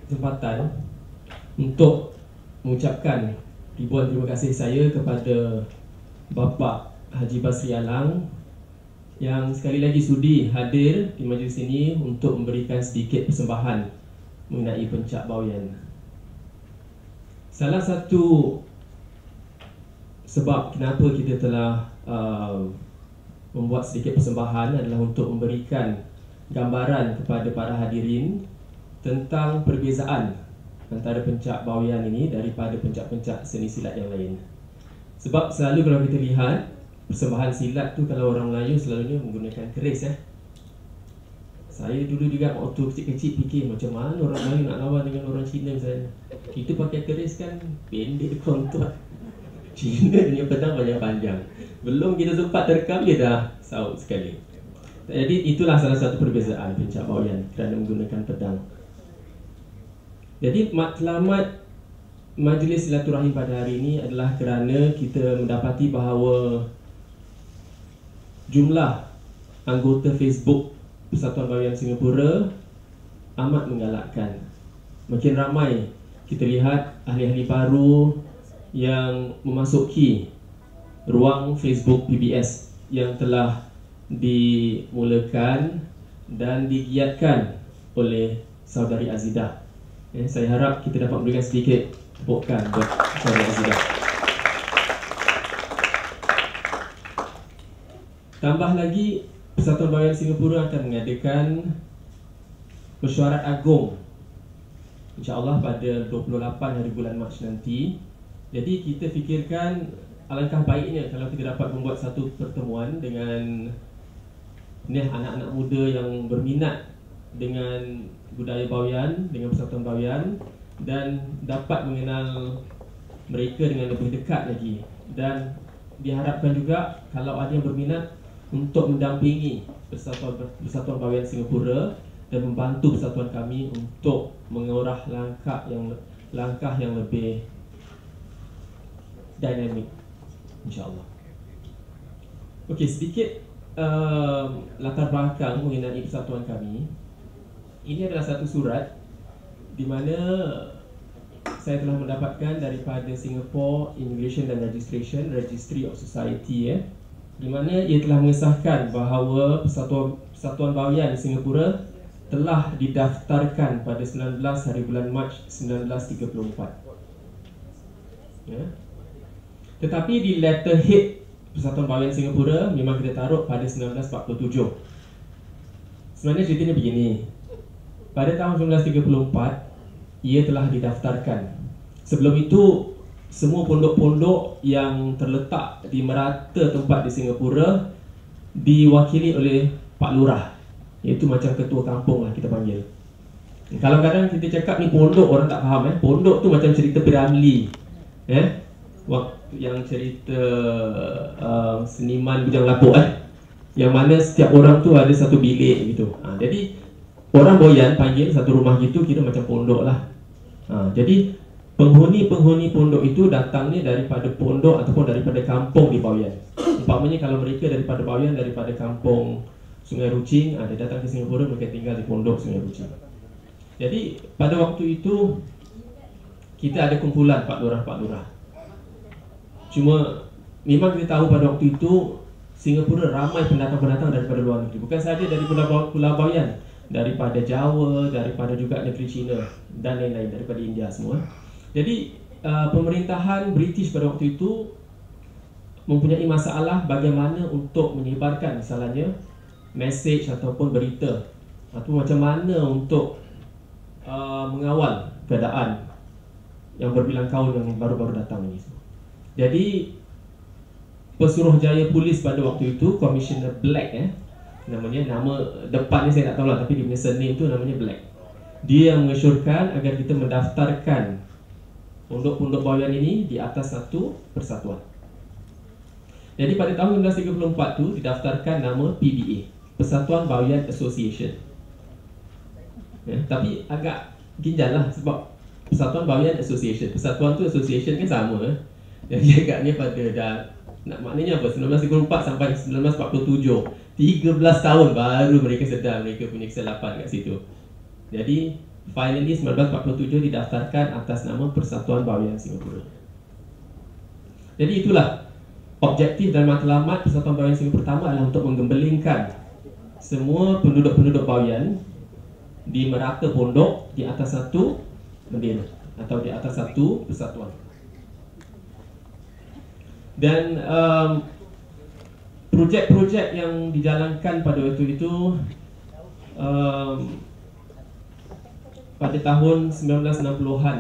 kesempatan untuk mengucapkan ribuan terima kasih saya kepada Bapa Haji Basri Alang yang sekali lagi sudi hadir di majlis ini untuk memberikan sedikit persembahan mengenai Pencak Bawian. Salah satu sebab kenapa kita telah membuat sedikit persembahan adalah untuk memberikan gambaran kepada para hadirin tentang perbezaan antara Pencak Bawian ini daripada pencak-pencak seni silat yang lain. Sebab selalu kalau kita lihat persembahan silat tu, kalau orang Melayu selalunya menggunakan keris. Saya dulu juga waktu kecil-kecil fikir macam mana orang Melayu nak lawan dengan orang Cina misalnya. Kita pakai keris kan pendek kontot. Cina punya pedang banyak panjang. Belum kita sempat terkam dia dah saut sekali. Jadi itulah salah satu perbezaan Pencak Bawian kerana menggunakan pedang. Jadi matlamat majlis silaturahim pada hari ini adalah kerana kita mendapati bahawa jumlah anggota Facebook Persatuan Bawian Singapura amat menggalakkan. Makin ramai kita lihat ahli-ahli baru yang memasuki ruang Facebook PBS yang telah dimulakan dan digiatkan oleh Saudari Azidah. Saya harap kita dapat memberikan sedikit tepukan buat Saudari Azidah. Tambah lagi, Persatuan Bawian Singapura akan mengadakan mesyuarat agung InsyaAllah pada 28 hari bulan Mac nanti. Jadi kita fikirkan alangkah baiknya kalau kita dapat membuat satu pertemuan dengan anak-anak muda yang berminat dengan budaya Bawian, dengan Persatuan Bawian, dan dapat mengenal mereka dengan lebih dekat lagi. Dan diharapkan juga kalau ada yang berminat untuk mendampingi Persatuan Bawian Singapura dan membantu persatuan kami untuk mengorah langkah yang lebih dinamik, insyaAllah. Okey, sedikit latar belakang mengenai persatuan kami. Ini adalah satu surat di mana saya telah mendapatkan daripada Singapore Immigration and Registration Registry of Society, di mana ia telah mengesahkan bahawa Persatuan Bawian Singapura telah didaftarkan pada 19 hari bulan Mac 1934. Tetapi di letterhead Persatuan Bawian Singapura memang kita taruh pada 1947. Sebenarnya ceritanya begini. Pada tahun 1934 ia telah didaftarkan. Sebelum itu semua pondok-pondok yang terletak di merata tempat di Singapura diwakili oleh Pak Lurah, iaitu macam ketua kampung lah kita panggil. Kalau kadang kita cakap ni pondok, orang tak faham. Pondok tu macam cerita Piramli, yang cerita seniman Bujang Lapuk, yang mana setiap orang tu ada satu bilik gitu. Jadi orang Bawian panggil satu rumah gitu kira macam pondok lah. Jadi penghuni-penghuni pondok itu datangnya daripada pondok ataupun daripada kampung di Bawian. Umpamanya kalau mereka daripada Bawian, daripada kampung Sungai Rucing, dia datang ke Singapura, mereka tinggal di pondok Sungai Rucing. Jadi pada waktu itu kita ada kumpulan Pak Lurah. Cuma memang kita tahu pada waktu itu Singapura ramai pendatang-pendatang daripada luar negeri. Bukan sahaja dari Pulau Bawian, daripada Jawa, daripada juga negeri China dan lain-lain, daripada India semua. Jadi pemerintahan British pada waktu itu mempunyai masalah bagaimana untuk menyebarkan misalnya mesej ataupun berita, atau macam mana untuk mengawal keadaan yang berbilang tahun yang baru-baru datang ini. Jadi Pesuruhjaya Polis pada waktu itu, Commissioner Black, namanya, nama depannya saya tak tahu lah, tapi dia punya surname tu namanya Black. Dia yang mengesyorkan agar kita mendaftarkan pondok-pondok Bawian ini di atas satu persatuan. Jadi pada tahun 1934 tu didaftarkan nama PBA, Persatuan Bawian Association. Tapi agak ginjal lah sebab Persatuan Bawian Association, persatuan tu association kan sama. Jadi agaknya pada dah, maknanya apa, 1934 sampai 1947, 13 tahun baru mereka sedar mereka punya kesilapan kat situ. Jadi finally 1947 didaftarkan atas nama Persatuan Bahagian Singapura. Jadi itulah objektif dan matlamat Persatuan Bahagian Singapura pertama adalah untuk menggembelingkan semua penduduk-penduduk bahagian di merata pondok di atas satu bendera atau di atas satu persatuan. Dan projek-projek yang dijalankan pada waktu itu pada tahun 1960-an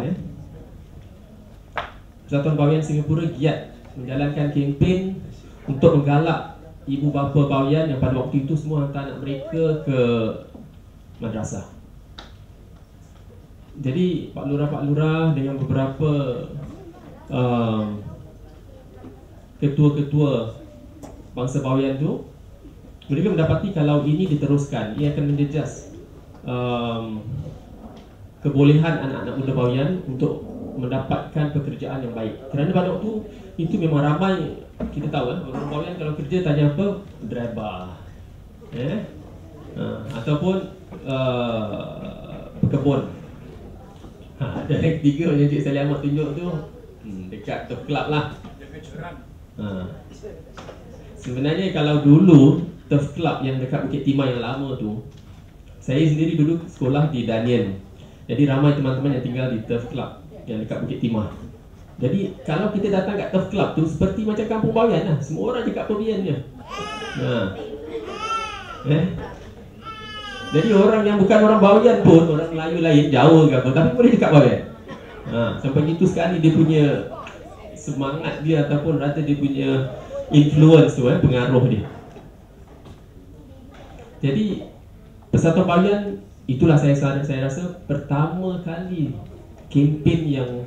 Persatuan Bahagian Singapura giat menjalankan kempen untuk menggalak ibu bapa bahagian yang pada waktu itu semua hantar anak mereka ke madrasah. Jadi Pak Lurah dengan beberapa ketua-ketua bangsa bahagian tu, mereka mendapati kalau ini diteruskan, ia akan menjejas kebolehan anak-anak muda bahagian untuk mendapatkan pekerjaan yang baik. Kerana pada waktu itu memang ramai, kita tahu orang bahagian kalau kerja tanya apa? Driver, ataupun pekebun. Ada yang ketiga yang Cik Salih Ahmad tunjuk tu dekat turf club lah. Sebenarnya kalau dulu turf club yang dekat Bukit Timah yang lama tu, saya sendiri dulu sekolah di Daniel. Jadi ramai teman-teman yang tinggal di turf club yang dekat Bukit Timah. Jadi kalau kita datang kat turf club tu seperti macam kampung bahagian lah. Semua orang cakap pembiannya. Jadi orang yang bukan orang bahagian pun, orang Melayu lain jauh ke apa, tapi boleh cakap bahagian. Sampai gitu sekali dia punya semangat dia ataupun rasa dia punya influence tu, pengaruh dia. Jadi Persatuan Bahagian itulah saya rasa pertama kali kempen yang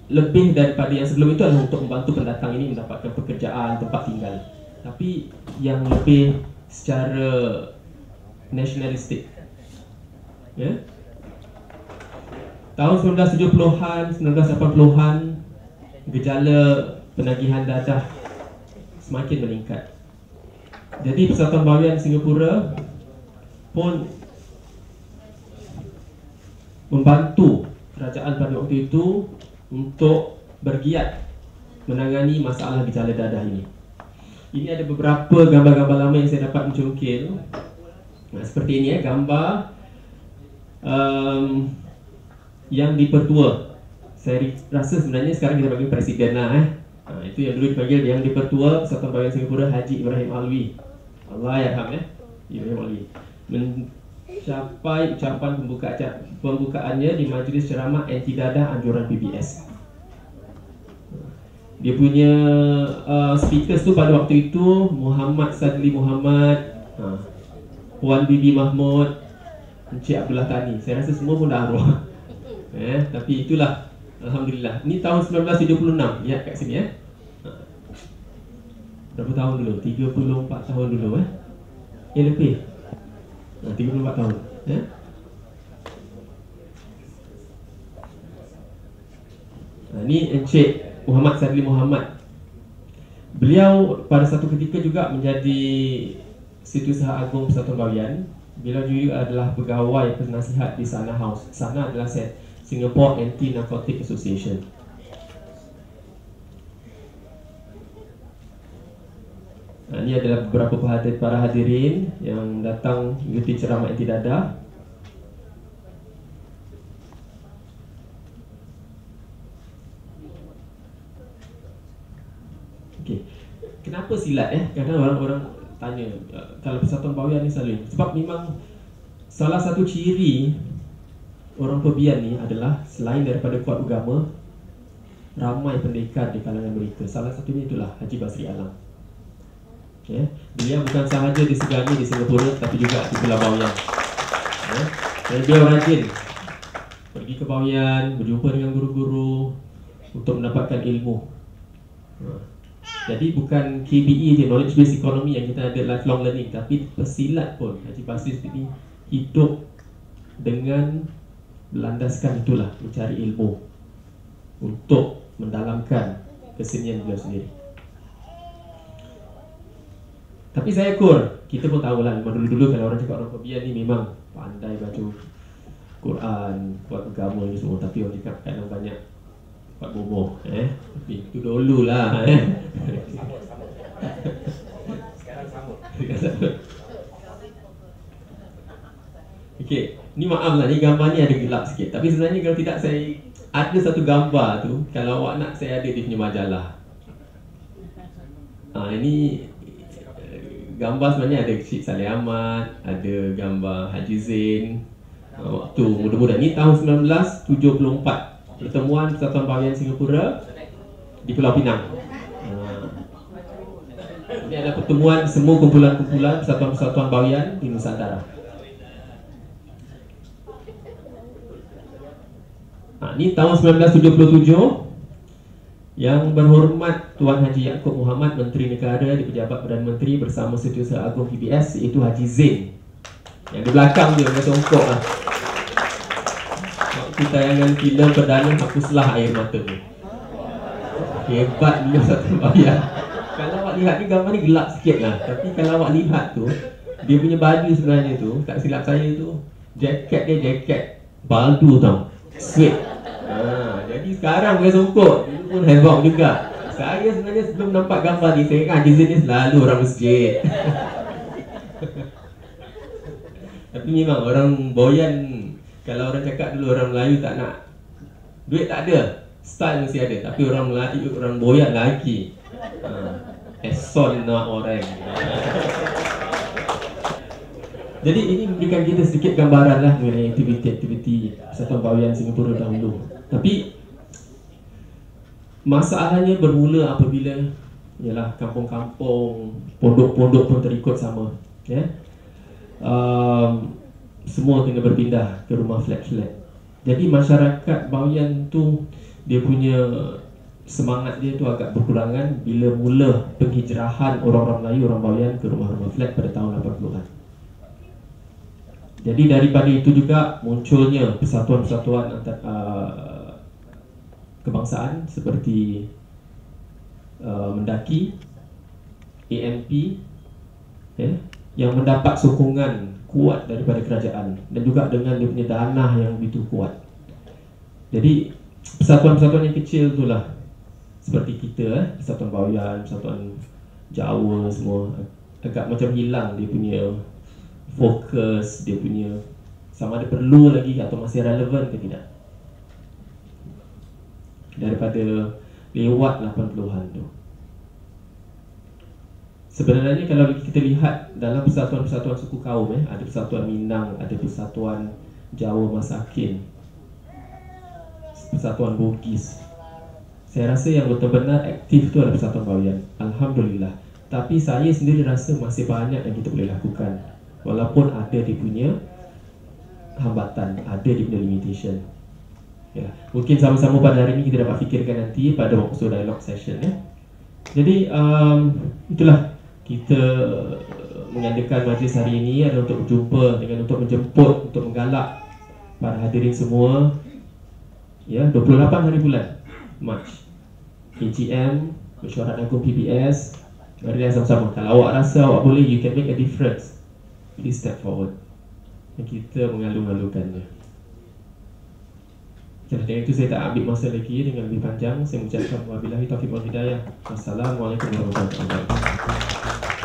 lebih daripada yang sebelum itu adalah untuk membantu pendatang ini mendapatkan pekerjaan, tempat tinggal. Tapi yang lebih secara nasionalistik. Tahun 1970-an, 1980-an, gejala penagihan dadah semakin meningkat. Jadi Persatuan Bahagian Singapura pun membantu kerajaan pada waktu itu untuk bergiat menangani masalah gejala dadah ini. Ini ada beberapa gambar-gambar lama yang saya dapat mencungkil. Seperti ini gambar yang dipertua. Saya rasa sebenarnya sekarang kita panggil presiden lah. Itu yang dulu dipanggil yang dipertua Persatuan Bahagian Singapura, Haji Ibrahim Alwi. Allah yarham Ibrahim Alwi. Mencapai ucapan pembukaannya di majlis ceramah anti dadah anjuran PBS. Dia punya speakers tu pada waktu itu Muhammad Sadli Muhammad, Puan Bibi Mahmud, Encik Abdullah Tani. Saya rasa semua pun dah arwah. Tapi itulah, alhamdulillah. Ini tahun 1976, lihat kat sini berapa tahun dulu? 34 tahun dulu lebih. 34 tahun. Ini Encik Muhammad Sadli Muhammad. Beliau pada satu ketika juga menjadi Setiausaha Agung Persatuan Bahagian. Beliau juga adalah pegawai penasihat di Sana House. Sana adalah Singapore Anti-Narcotic Association. Ini adalah beberapa para hadirin yang datang mengikuti ceramah anti dadah. Kenapa silat Kadang orang-orang tanya kalau Persatuan Bahagian ni selalu. Sebab memang salah satu ciri orang Perbian ni adalah selain daripada kuat agama, ramai pendekar di kalangan mereka. Salah satunya itulah Haji Basri Alam. Beliau bukan sahaja disegani di Singapura tapi juga di Pulau Bahagian. Dan dia rajin pergi ke Bahagian, berjumpa dengan guru-guru untuk mendapatkan ilmu. Jadi bukan KBE je, knowledge based economy yang kita ada lifelong learning, tapi pesilat pun Haji Basri ini hidup dengan berlandaskan itulah, mencari ilmu untuk mendalamkan kesenian beliau sendiri. Tapi saya kur, kita pun tahulah memang dulu-dulu kalau orang cakap orang Fabian ni memang pandai baca Quran, buat agama ni semua. Tapi orang cakap kadang banyak buat bomoh. Tapi itu dulu lah. Sekarang sama. Okey, ni maaf lah, ni gambar ni ada gelap sikit. Tapi sebenarnya kalau tidak, saya ada satu gambar tu. Kalau awak nak, saya ada di punya majalah. Ini gambar sebenarnya ada Cik Saleh Ahmad, ada gambar Haji Zain. Waktu muda-muda ni tahun 1974, pertemuan Persatuan Bahagian Singapura di Pulau Pinang. Ini adalah pertemuan semua kumpulan-kumpulan persatuan-persatuan bahagian di Nusantara. Ini tahun 1977. Yang berhormat Tuan Haji Yaakob Mohamed, Menteri Negara di Pejabat Perdana Menteri bersama Setiausaha Agung PBS, iaitu Haji Zain. Yang di belakang dia, dia songkok lah. Waktu tayangan filem perdana Hapuslah Air Mata tu. Hebat beliau satu bayar. Kalau awak lihat ni, gambar ni gelap sikit lah. Tapi kalau awak lihat tu, dia punya baju sebenarnya tu, tak silap saya tu, jaket dia jaket baldu tau, sweat. Jadi sekarang dia songkok, dulu pun heboh juga. Saya sebenarnya sebelum nampak gambar ni, saya kan Haji Zain ni selalu orang masjid. Tapi memang orang boyan, kalau orang cakap dulu orang Melayu tak nak, duit tak ada, style mesti ada. Tapi orang Melayu, orang boyan lagi, eson nak orang. Jadi ini memberikan kita sedikit gambaran lah mengenai aktiviti-aktiviti Persatuan Bahagian Singapura dahulu. Tapi masalahnya bermula apabila ialah kampung-kampung, pondok-pondok pun terikut sama. Semua kena berpindah ke rumah flat-flat. Jadi masyarakat bahagian tu, dia punya semangat dia tu agak berkurangan bila mula penghijrahan orang-orang Melayu, orang bahagian ke rumah-rumah flat pada tahun 80-an. Jadi daripada itu juga munculnya persatuan-persatuan kebangsaan seperti Mendaki, AMP, yang mendapat sokongan kuat daripada kerajaan dan juga dengan dia punya dana yang begitu kuat. Jadi persatuan-persatuan yang kecil itulah, seperti kita, Persatuan Bahagian, Persatuan Jawa, semua agak macam hilang dia punya fokus, dia punya sama ada perlu lagi atau masih relevan ke tidak daripada lewat 80-an tu. Sebenarnya kalau kita lihat dalam persatuan-persatuan suku kaum, ada Persatuan Minang, ada Persatuan Jawa Masakin, Persatuan Bugis. Saya rasa yang betul-betul aktif tu adalah Persatuan Bahagian, Alhamdulillah. Tapi saya sendiri rasa masih banyak yang kita boleh lakukan, walaupun ada dia punya hambatan, ada dia punya limitation. Mungkin sama-sama pada hari ini kita dapat fikirkan nanti pada waktu dialog session. Jadi itulah kita mengadakan majlis hari ini adalah untuk berjumpa dengan, untuk menjemput, untuk menggalak para hadirin semua. 28 hari bulan Mac, AGM, Mesyuarat Agung PBS. Marilah sama-sama, kalau awak rasa awak boleh, you can make a difference, please step forward. Dan kita mengalu-alukannya. Dengan itu saya tak ambil masa lagi dengan lebih panjang. Saya mengucapkan wabillahi taufiq wal hidayah. Wassalamualaikum warahmatullahi wabarakatuh.